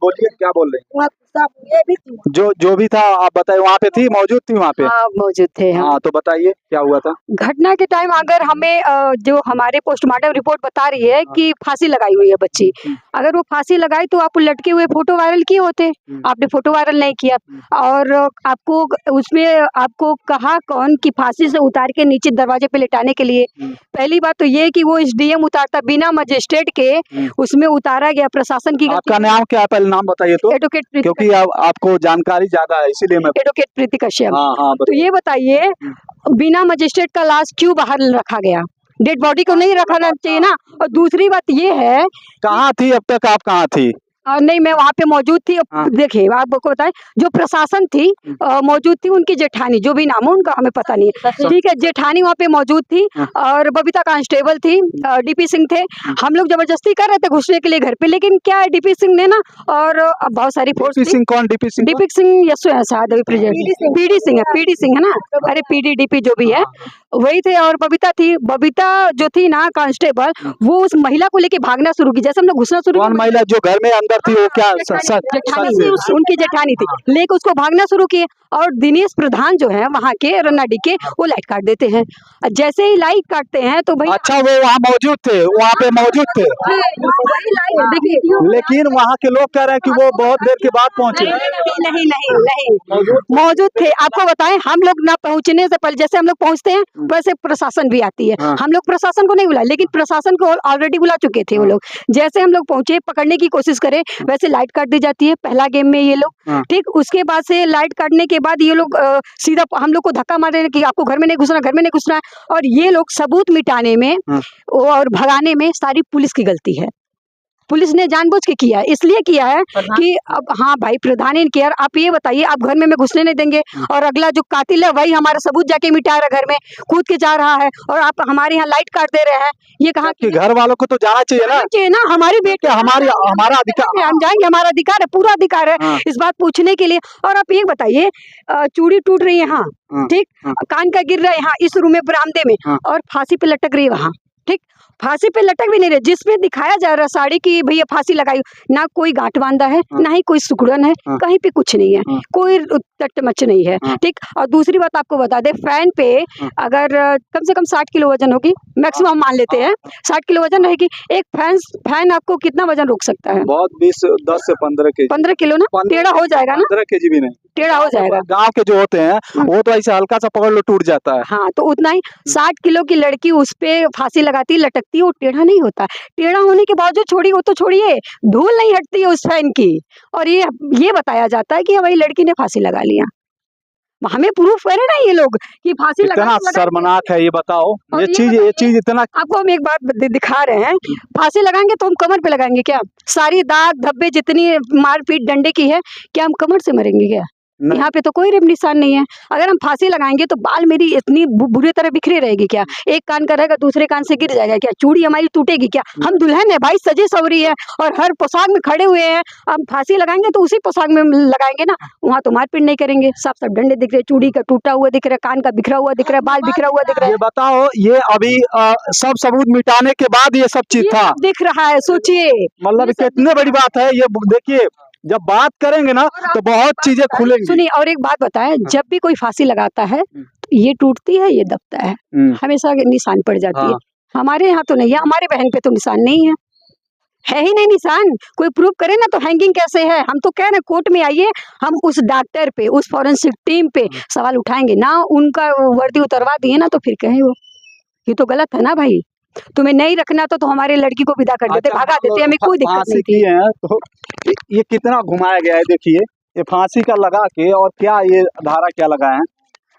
बोलिए, क्या बोल रहे हैं? सब ये भी थी। जो भी था आप बताइए, वहाँ पे थी, मौजूद थी वहाँ पे? हाँ मौजूद थे हम। हाँ तो बताइए क्या हुआ था? घटना के टाइम अगर हमें जो हमारे पोस्टमार्टम रिपोर्ट बता रही है कि फांसी लगाई हुई है बच्ची, अगर वो फांसी लगाई तो आप लटके हुए फोटो वायरल किए होते, आपने फोटो वायरल नहीं किया। और आपको उसमें आपको कहा कौन कि फांसी से उतार के नीचे दरवाजे पे लिटाने के लिए? पहली बात तो ये कि वो एसडीएम उतारता बिना मजिस्ट्रेट के, उसमें उतारा गया प्रशासन की। आपका नाम क्या है, पहले नाम बताइए तो, एडवोकेट क्योंकि आपको जानकारी ज्यादा है इसीलिए मैं। एडवोकेट प्रीति कश्यप। हाँ, तो ये बताइए बिना मजिस्ट्रेट का लाश क्यों बाहर रखा गया? डेड बॉडी को नहीं रखना चाहिए ना। और दूसरी बात ये है, कहाँ थी अब तक, आप कहाँ थी? नहीं मैं वहाँ पे मौजूद थी। देखिए आपको बताएं, जो प्रशासन थी मौजूद थी, उनकी जेठानी जो भी नाम है उनका हमें पता नहीं है, ठीक है, जेठानी वहाँ पे मौजूद थी और बबीता कांस्टेबल थी, डीपी सिंह थे। हम लोग जबरदस्ती कर रहे थे घुसने के लिए घर पे, लेकिन क्या है डीपी सिंह ने ना, और बहुत सारी फोर्स डीपी सिंह कौन? डीपी सिंह यशो है शायद, पीडी सिंह है ना, अरे पीडी डीपी जो भी है वही थे। और बबीता थी, बबीता जो थी ना कांस्टेबल, वो उस महिला को लेके भागना शुरू की। जैसे हम लोग घुसना शुरू, कौन महिला जो घर में अंदर थी, वो क्या जेठानी, उनकी जेठानी थी, लेके उसको भागना शुरू किए। और दिनेश प्रधान जो है वहाँ के रन्नाडी के, वो लाइट काट देते हैं। जैसे ही लाइट काटते हैं तो भाई, अच्छा वो वहाँ मौजूद थे, वहाँ पे मौजूद थे, लेकिन वहाँ के लोग कह रहे हैं कि वो बहुत देर के बाद पहुँचे। नहीं मौजूद थे। आपको बताएं, हम लोग ना पहुँचने से पहले, जैसे हम लोग पहुँचते हैं वैसे प्रशासन भी आती है। हम लोग प्रशासन को नहीं बुलाए, लेकिन प्रशासन को ऑलरेडी बुला चुके थे वो लोग। जैसे हम लोग पहुंचे, पकड़ने की कोशिश करे, वैसे लाइट काट दी जाती है पहला गेम में ये लोग, ठीक। उसके बाद से लाइट काटने के बाद ये लोग सीधा हम लोग को धक्का मार रहे हैं कि आपको घर में नहीं घुसना, घर में नहीं घुसना है। और ये लोग सबूत मिटाने में और भगाने में सारी पुलिस की गलती है। पुलिस ने जानबूझ के किया है, इसलिए किया है कि अब, हाँ भाई प्रधान ने किया। आप ये बताइए, आप घर में घुसने नहीं देंगे, और अगला जो कातिल है वही हमारा सबूत जाके मिटा रहा, घर में कूद के जा रहा है, और आप हमारे यहाँ लाइट काट दे रहे हैं। ये कहाँ कि घर वालों को तो जाना चाहिए ना, हमारी बेटी, हमारा अधिकार, हम जाएंगे, हमारा अधिकार है, पूरा अधिकार है इस बात पूछने के लिए। और आप ये बताइए, चूड़ी टूट रही है यहाँ, ठीक, कान का गिर रहा है यहाँ इस रूम में बरामदे में, और फांसी पे लटक रही है वहाँ, ठीक। फांसी पे लटक भी नहीं रहे, जिसपे दिखाया जा रहा साड़ी की भैया फांसी लगाई, ना कोई गांठ बांधा है, ना ही कोई सुकड़न है, कहीं पे कुछ नहीं है, कोई टटमच नहीं है, ठीक। और दूसरी बात आपको बता दे, फैन पे अगर कम से कम 60 किलो वजन होगी, मैक्सिमम मान लेते हैं 60 किलो वजन रहेगी, एक फैन आपको कितना वजन रोक सकता है? बहुत 10 से 15 किलो ना, टेढ़ा हो जाएगा ना, 15 केजी भी नहीं, टेढ़ा हो जाएगा। गांव के जो होते हैं वो तो ऐसे हल्का सा पकड़ लो टूट जाता है। हाँ, तो उतना ही 60 किलो की लड़की उस पे फांसी लगाती, लटकती, वो टेढ़ा नहीं होता। टेढ़ा होने के बावजूद छोड़ी, वो तो छोड़िए, धूल नहीं हटती है उस फैन की, और ये बताया जाता है कि भाई लड़की ने फांसी लगा लिया। हमें प्रूफ करे ना ये लोग कि फांसी लगा। इतना शर्मनाक है, ये बताओ, ये चीज इतना। आपको हम एक बात दिखा रहे हैं, फांसी लगाएंगे तो हम कमर पे लगाएंगे क्या? सारी दाग धब्बे जितनी मारपीट डंडे की है, क्या हम कमर से मरेंगे क्या? यहाँ पे तो कोई रेप निशान नहीं है। अगर हम फांसी लगाएंगे तो बाल मेरी इतनी बुरी तरह बिखरी रहेगी क्या? एक कान का रहेगा, दूसरे कान से गिर जाएगा क्या? चूड़ी हमारी टूटेगी क्या? हम दुल्हन है भाई, सजी सवरी है, और हर पोशाक में खड़े हुए हैं। हम फांसी लगाएंगे तो उसी पोशाक में लगाएंगे ना, वहाँ तो मारपीट नहीं करेंगे। सब डंडे दिख रहे, चूड़ी का टूटा हुआ दिख रहा है, कान का बिखरा हुआ दिख रहा है, बाल बिखरा हुआ दिख रहा है। ये बताओ, ये अभी सब सबूत मिटाने के बाद ये सब चीज था दिख रहा है, सोचिए, मतलब कितनी बड़ी बात है ये। देखिए, जब बात करेंगे ना तो बहुत चीजें खुलेंगी। सुनिए, और एक बात बताएं, जब भी कोई फांसी लगाता है तो ये टूटती है, ये दबता है, हमेशा निशान पड़ जाती है। हमारे यहाँ तो नहीं है, हमारे बहन पे तो निशान नहीं है ही नहीं निशान। कोई प्रूफ करे ना तो हैंगिंग कैसे है? हम तो कह रहे हैं कोर्ट में आइए, हम उस डॉक्टर पे, उस फॉरेंसिक टीम पे सवाल उठाएंगे ना। उनका वर्दी उतरवा दिए ना तो फिर कहें वो, ये तो गलत है ना भाई। तुम्हें नहीं रखना तो हमारे लड़की को विदा कर देते, भगा देते, हमें कोई दिक्कत नहीं थी। तो ये कितना घुमाया गया है, देखिए ये फांसी का लगा के, और क्या ये धारा क्या लगा है,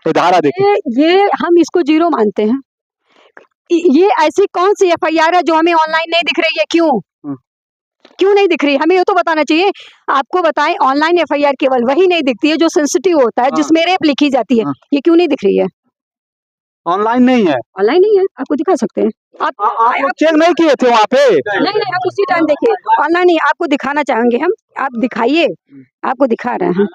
ये धारा देखिए। ये हम इसको 0 मानते हैं। ये ऐसी कौन सी FIR है जो हमें ऑनलाइन नहीं दिख रही है? क्यों नहीं दिख रही? हमें ये तो बताना चाहिए। आपको बताएं, ऑनलाइन FIR केवल वही नहीं दिखती है जो सेंसिटिव होता है, जिसमें रेप लिखी जाती है। ये क्यों नहीं दिख रही है? ऑनलाइन नहीं है, ऑनलाइन नहीं है, आपको दिखा सकते हैं। आप चेक नहीं किए थे वहाँ पे? नहीं, आप उसी टाइम देखिए, ऑनलाइन नहीं। आपको दिखाना चाहेंगे हम, आप दिखाइए, आपको दिखा रहे हैं।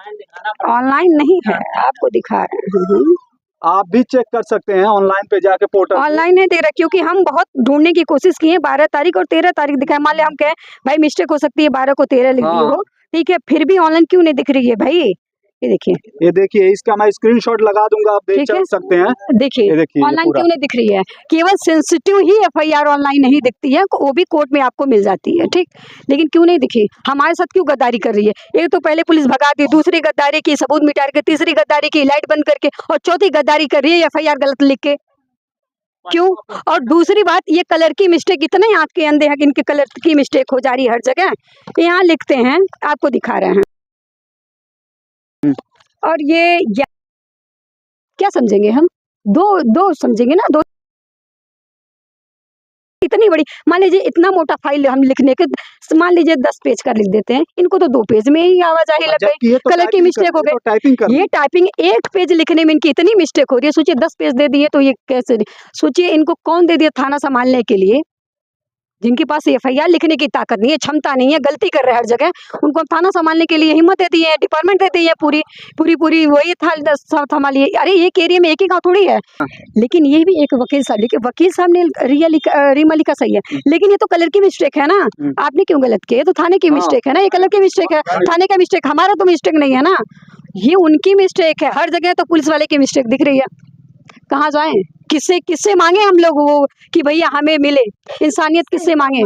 ऑनलाइन नहीं है, आपको दिखा रहे हैं। आप भी चेक कर सकते हैं ऑनलाइन पे जाके, पोर्टल ऑनलाइन नहीं देख रहा, क्योंकि हम बहुत ढूंढने की कोशिश की है। 12 तारीख और 13 तारीख दिखाए। मान लिया हम कहें भाई मिस्टेक हो सकती है, 12 को 13 लिख दिए हो, ठीक है, फिर भी ऑनलाइन क्यों नहीं दिख रही है भाई? ये देखिए इसका मैं स्क्रीनशॉट लगा दूंगा, आप देख ठीक है। सकते हैं। देखिए ये देखिए ऑनलाइन पूरा। क्यों नहीं दिख रही है? केवल सेंसिटिव ही एफआईआर ऑनलाइन नहीं दिखती है, वो भी कोर्ट में आपको मिल जाती है, ठीक। लेकिन क्यों नहीं दिखी? हमारे साथ क्यों गद्दारी कर रही है? एक तो पहले पुलिस भगा दी, दूसरी गद्दारी की, सबूत मिटा के, तीसरी गद्दारी की, लाइट बंद करके, और चौथी गद्दारी कर रही है एफआईआर गलत लिख के। क्यों? और दूसरी बात, ये कलर की मिस्टेक, इतने आंख के अंधे हैं कि इनके कलर की मिस्टेक हो जा रही है हर जगह। यहाँ लिखते हैं, आपको दिखा रहे हैं, और ये क्या समझेंगे हम? दो समझेंगे ना, दो। इतनी बड़ी, मान लीजिए इतना मोटा फाइल हम लिखने के, मान लीजिए 10 पेज का लिख देते हैं, इनको तो 2 पेज में ही आवाजाही लग गई, कलर की मिस्टेक हो गई। ये टाइपिंग 1 पेज लिखने में इनकी इतनी मिस्टेक हो रही है। सोचिए 10 पेज दे दिए तो ये कैसे? सोचिए इनको कौन दे दिया थाना संभालने के लिए, जिनके पास एफआईआर लिखने की ताकत नहीं है, क्षमता नहीं है, गलती कर रहे हैं हर जगह, उनको हम थाना संभालने के लिए हिम्मत देती है, डिपार्टमेंट देती है, पूरी वही संभालिए। अरे एक एरिया में एक ही गाँव थोड़ी है। लेकिन ये भी एक वकील साहब, लेकिन वकील साहब ने रीमा लिखा सही है, लेकिन ये तो कलर की मिस्टेक है ना, आपने क्यों गलत किया? तो थाने की मिस्टेक है ना, ये कलर की मिस्टेक है, थाने का मिस्टेक, हमारा तो मिस्टेक नहीं है ना, ये उनकी मिस्टेक है। हर जगह तो पुलिस वाले की मिस्टेक दिख रही है। कहाँ जाएं? किससे मांगे हम लोग वो कि भैया हमें मिले? इंसानियत किससे मांगे?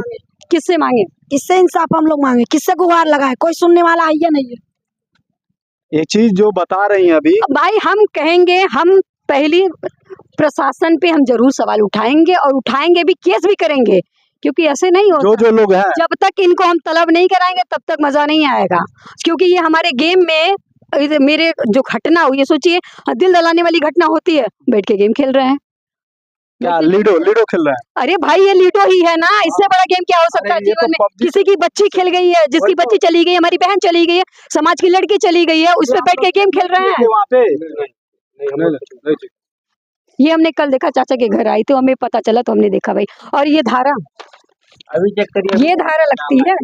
किससे इंसाफ हम लोग मांगे? किससे गुहार लगाए? कोई सुनने वाला है या नहीं है? ये चीज जो बता रही हैं अभी, भाई हम कहेंगे, हम पहली प्रशासन पे हम जरूर सवाल उठाएंगे, और उठाएंगे भी, केस भी करेंगे, क्योंकि ऐसे नहीं होता। जो लोग हैं, जब तक इनको हम तलब नहीं कराएंगे तब तक मजा नहीं आएगा, क्योंकि ये हमारे गेम में मेरे जो घटना हुई है, सोचिए दिल दलाने वाली घटना होती है, बैठ के गेम खेल रहे हैं। क्या लूडो खेल रहे हैं? अरे भाई ये लूडो ही है ना, इससे बड़ा गेम क्या हो सकता है जीवन में? किसी की बच्ची खेल गई है, जिसकी बच्ची चली गई, हमारी बहन चली गई है, समाज की लड़की चली गई है, उस पे बैठ के गेम खेल रहे हैं। वहाँ पे ये हमने कल देखा, चाचा के घर आई तो हमें पता चला, तो हमने देखा भाई। और ये धारा, अभी चेक करिए, ये धारा लगती है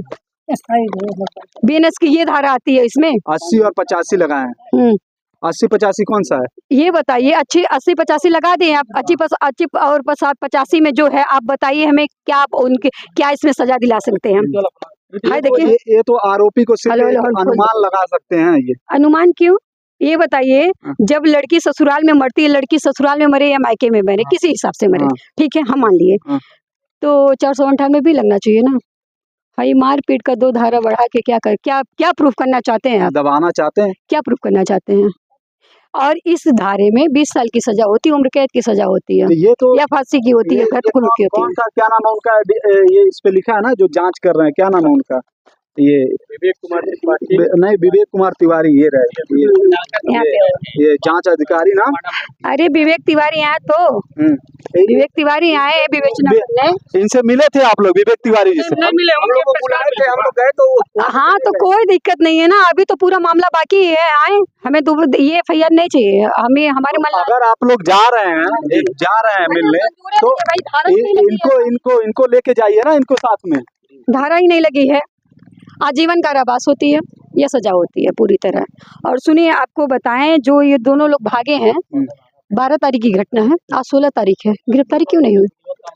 बीएनएस की, ये धारा आती है इसमें। 80 और 85 लगाए हैं। 80-85 कौन सा है? ये बताइए, 80-85 लगा दें आप। 80 और 85 में जो है, आप बताइए हमें क्या इसमें सजा दिला सकते हैं? हाय देखिए, ये तो आरोपी को सिर्फ अनुमान लगा सकते हैं। ये अनुमान क्यों? ये बताइए, जब लड़की ससुराल में मरती है, लड़की ससुराल में मरे या मायके में मरे, किसी हिसाब से मरे, ठीक है, हम मान लिए, तो 498 भी लगना चाहिए ना। भाई मारपीट का 2 धारा बढ़ा के क्या प्रूफ करना चाहते हैं आप? दबाना चाहते हैं? क्या प्रूफ करना चाहते हैं? और इस धारे में 20 साल की सजा होती है, उम्र कैद की सजा होती है, ये तो या फांसी की होती है, की होती है। कौन सा, क्या नाम है उनका? ये इस पे लिखा है ना, जो जांच कर रहे हैं, क्या नाम है उनका? ये विवेक कुमार तिवारी नहीं, विवेक कुमार तिवारी ये रहे, ये जांच अधिकारी ना। अरे विवेक तिवारी आए तो, विवेक तिवारी आए विवेचना करने। इनसे मिले थे आप लोग विवेक तिवारी जी से? नहीं मिले, हम लोग बुलाए थे, हम लोग गए तो हाँ, तो कोई दिक्कत नहीं है ना, अभी तो पूरा मामला बाकी है। आए, हमें तो ये एफआईआर नहीं चाहिए, हमें हमारे मन। अगर आप लोग जा रहे हैं मिलने, तो इनको लेके जाइए ना, इनको साथ में। धारा ही नहीं लगी है, आजीवन कारावास होती है, यह सजा होती है पूरी तरह। और सुनिए, आपको बताएं, जो ये दोनों लोग भागे हैं, 12 तारीख की घटना है, आज 16 तारीख है, गिरफ्तारी क्यों नहीं हुई?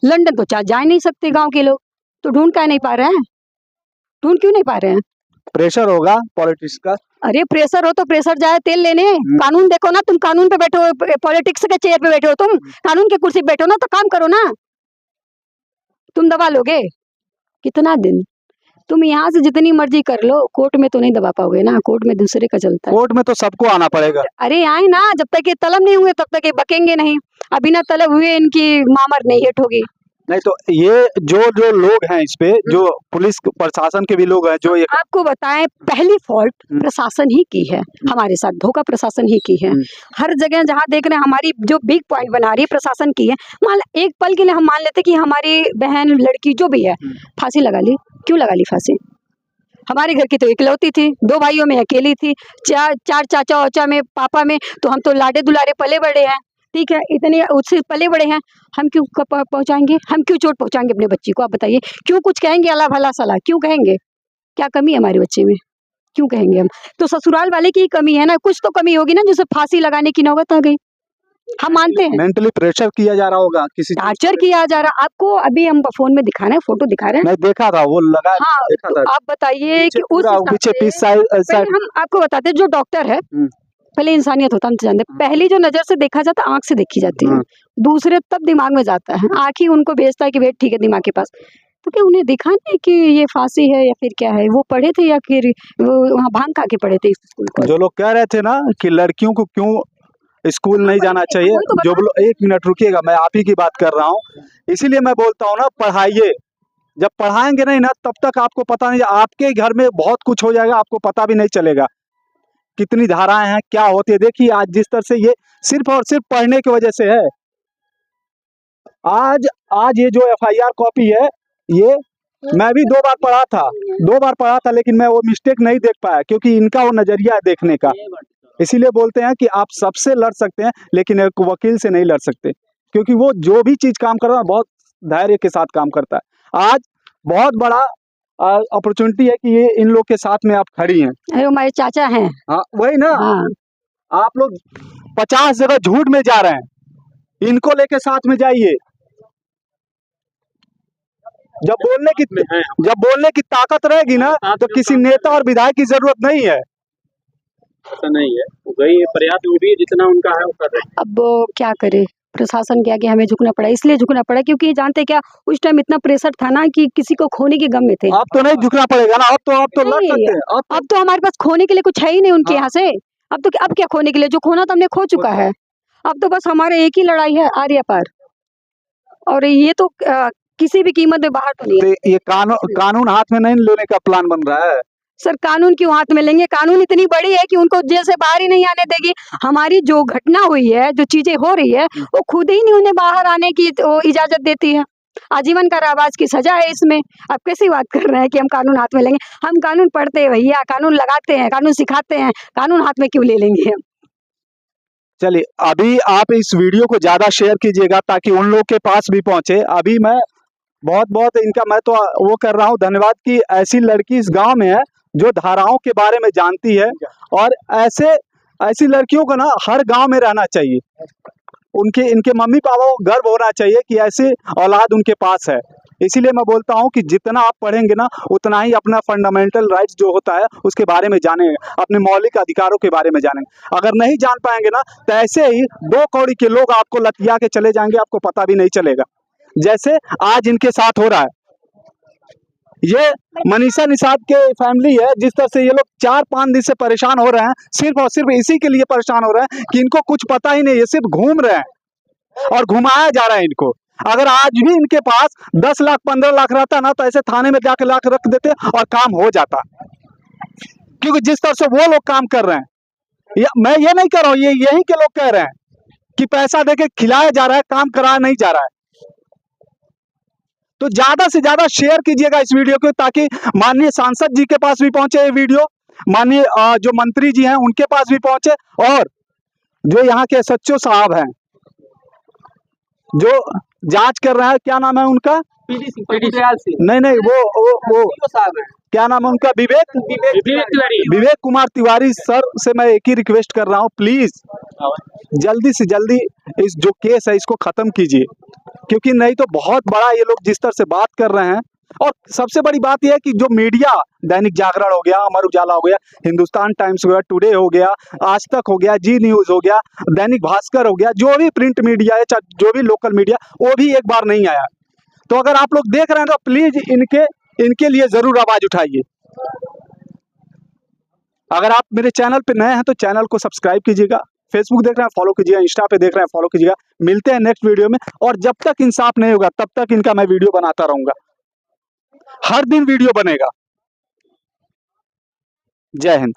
लंदन तो जा नहीं सकते गांव के लोग, तो ढूंढ क्या नहीं पा रहे हैं? ढूंढ क्यों नहीं पा रहे हैं? प्रेशर होगा पॉलिटिक्स का। अरे प्रेशर हो तो प्रेशर जाए तेल लेने। कानून देखो ना, तुम कानून पे बैठे हो, पॉलिटिक्स के चेयर पे बैठे हो, तुम कानून की कुर्सी पे बैठो ना, तो काम करो ना। तुम दबा लोगे कितना दिन? तुम यहाँ से जितनी मर्जी कर लो, कोर्ट में तो नहीं दबा पाओगे ना, कोर्ट में दूसरे का चलता है। कोर्ट में तो सबको आना पड़ेगा। अरे आए ना, जब तक ये तलब नहीं हुए तब तक ये बकेंगे नहीं। अभी ना तलब हुए, इनकी मामर नहीं हिट होगी। नहीं तो ये जो लोग हैं इस पे, जो पुलिस प्रशासन के भी लोग हैं, जो ये आपको बताएं, पहली फॉल्ट प्रशासन ही की है, हमारे साथ धोखा प्रशासन ही की है। हर जगह जहाँ देख रहे हैं, हमारी जो बिग पॉइंट बना रही है प्रशासन की है। मान एक पल के लिए हम मान लेते कि हमारी बहन, लड़की जो भी है, फांसी लगा ली, क्यों लगा ली फांसी? हमारे घर की तो इकलौती थी, 2 भाइयों में अकेली थी, 4 चाचा वाचा में, पापा में, तो हम तो लाडे दुलारे पले बड़े हैं, ठीक है, इतने उससे पले बड़े हैं, हम क्यों पहुंचाएंगे? हम क्यों चोट पहुंचाएंगे अपने बच्ची को? आप बताइए, क्यों कुछ कहेंगे अला भला सला? क्यों कहेंगे? क्या कमी है हमारे बच्चे में? क्यों कहेंगे हम? तो ससुराल वाले की कमी है ना, कुछ तो कमी होगी ना, जिसे फांसी लगाने की नौबत आ गई। हम मानते हैं मेंटली प्रेशर किया जा रहा होगा किसी टार्चर किया जा रहा। आपको अभी हम फोन में दिखा रहे हैं, फोटो दिखा रहे हैं। मैं देखा था वो लगा हाँ, देखा तो था आप बताइए कि उस हिसाब पीछे से पीछे साइड पहले हम आपको बताते हैं, जो डॉक्टर है पहले इंसानियत होता है, हम तो जानते हैं। पहली जो नजर से देखा जाता है आंख से देखी जाती है, दूसरे तब दिमाग में जाता है, आंख ही उनको भेजता है कि बेट ठीक है दिमाग के पास। तो क्या उन्हें दिखा नहीं कि ये फांसी है या फिर क्या है? वो पढ़े थे या फिर वो वहाँ भांग खा के पढ़े थे स्कूल को? जो लोग कह रहे थे ना कि लड़कियों को क्यों स्कूल नहीं जाना चाहिए, वही तो जो लोग, एक मिनट रुकिएगा, मैं आप ही की बात कर रहा हूँ। इसीलिए मैं बोलता हूँ ना, पढ़ाइए। जब पढ़ाएंगे नहीं ना, तब तक आपको पता नहीं, आपके घर में बहुत कुछ हो जाएगा, आपको पता भी नहीं चलेगा कितनी धाराएं हैं, क्या होती है। देखिए आज जिस तरह से ये सिर्फ और सिर्फ पढ़ने की वजह से है। आज ये जो FIR कॉपी है, ये मैं भी 2 बार पढ़ा था, लेकिन मैं वो मिस्टेक नहीं देख पाया, क्योंकि इनका वो नजरिया है देखने का। इसीलिए बोलते हैं कि आप सबसे लड़ सकते हैं, लेकिन एक वकील से नहीं लड़ सकते, क्योंकि वो जो भी चीज काम कर रहा है बहुत धैर्य के साथ काम करता है। आज बहुत बड़ा अपॉर्चुनिटी है कि ये इन लोग के साथ में आप खड़ी हैं। अरे हमारे चाचा हैं। हाँ वही ना। हाँ। आप लोग 50 जगह झूठ में जा रहे हैं, इनको लेके साथ में जाइए। जब बोलने की ताकत रहेगी ना, तो किसी नेता और विधायक की जरूरत नहीं है। ऐसा नहीं है, वही पर्याप्त वो भी जितना उनका है वो कर रहे हैं। अब क्या करे, प्रशासन के आगे हमें झुकना पड़ा, इसलिए झुकना पड़ा क्योंकि जानते क्या, उस टाइम इतना प्रेशर था ना कि किसी को खोने के गम में थे। अब तो नहीं झुकना पड़ेगा ना, अब तो लड़ सकते हैं। अब तो हमारे पास खोने के लिए कुछ है ही नहीं उनके यहाँ से। अब क्या खोने के लिए, जो खोना तो हमने खो चुका है। अब तो बस हमारे एक ही लड़ाई है, आर्या पार। और ये तो किसी भी कीमत में बाहर तो नहीं है। ये कानून हाथ में नहीं लेने का प्लान बन रहा है। सर कानून क्यों हाथ में लेंगे? कानून इतनी बड़ी है कि उनको जेल से बाहर ही नहीं आने देगी। हमारी जो घटना हुई है, जो चीजें हो रही है, वो खुद ही नहीं उन्हें बाहर आने की तो इजाजत देती है। आजीवन कारावास की सजा है इसमें। आप कैसी बात कर रहे हैं कि हम कानून हाथ में लेंगे? हम कानून पढ़ते हैं भैया, कानून लगाते हैं, कानून सिखाते हैं, कानून हाथ में क्यों ले लेंगे हम? चलिए अभी आप इस वीडियो को ज्यादा शेयर कीजिएगा ताकि उन लोग के पास भी पहुंचे। अभी मैं बहुत इनका मैं तो वो कर रहा हूँ धन्यवाद कि ऐसी लड़की इस गांव में है जो धाराओं के बारे में जानती है, और ऐसी लड़कियों को ना हर गांव में रहना चाहिए। इनके मम्मी पापा को गर्व होना चाहिए कि ऐसी औलाद उनके पास है। इसीलिए मैं बोलता हूं कि जितना आप पढ़ेंगे ना, उतना ही अपना फंडामेंटल राइट्स जो होता है उसके बारे में जानेंगे, अपने मौलिक अधिकारों के बारे में जानेंगे। अगर नहीं जान पाएंगे ना, तो ऐसे ही 2 कौड़ी के लोग आपको लतिया के चले जाएंगे, आपको पता भी नहीं चलेगा, जैसे आज इनके साथ हो रहा है। ये मनीषा निषाद के फैमिली है, जिस तरह से ये लोग 4-5 दिन से परेशान हो रहे हैं, सिर्फ और सिर्फ इसी के लिए परेशान हो रहे हैं कि इनको कुछ पता ही नहीं, ये सिर्फ घूम रहे हैं और घुमाया जा रहा है इनको। अगर आज भी इनके पास 10 लाख 15 लाख रहता ना, तो ऐसे थाने में जाके लाख रख देते और काम हो जाता। क्योंकि जिस तरह से वो लोग काम कर रहे हैं, मैं ये नहीं कर रहा हूँ, ये यही के लोग कह रहे हैं कि पैसा देके खिलाया जा रहा है, काम कराया नहीं जा रहा है। तो ज्यादा से ज्यादा शेयर कीजिएगा इस वीडियो को, ताकि माननीय सांसद जी के पास भी पहुंचे ये वीडियो, माननीय जो मंत्री जी हैं उनके पास भी पहुंचे, और जो यहाँ के SHO साहब हैं जो जांच कर रहे हैं, क्या नाम है उनका? नहीं वो क्या नाम है उनका? विवेक कुमार तिवारी सर से मैं एक ही रिक्वेस्ट कर रहा हूँ, प्लीज जल्दी से जल्दी इस जो केस है इसको खत्म कीजिए, क्योंकि नहीं तो बहुत बड़ा ये लोग जिस तरह से बात कर रहे हैं। और सबसे बड़ी बात यह है कि जो मीडिया, दैनिक जागरण हो गया, अमर उजाला हो गया, हिंदुस्तान टाइम्स हो गया, टुडे हो गया, आज तक हो गया, जी न्यूज हो गया, दैनिक भास्कर हो गया, जो भी प्रिंट मीडिया है, जो भी लोकल मीडिया, वो भी एक बार नहीं आया। तो अगर आप लोग देख रहे हैं तो प्लीज इनके लिए जरूर आवाज उठाइए। अगर आप मेरे चैनल पे नए हैं तो चैनल को सब्सक्राइब कीजिएगा, फेसबुक देख रहे हैं फॉलो कीजिएगा, इंस्टा पे देख रहे हैं फॉलो कीजिएगा। मिलते हैं नेक्स्ट वीडियो में, और जब तक इंसाफ नहीं होगा तब तक इनका मैं वीडियो बनाता रहूंगा, हर दिन वीडियो बनेगा। जय हिंद।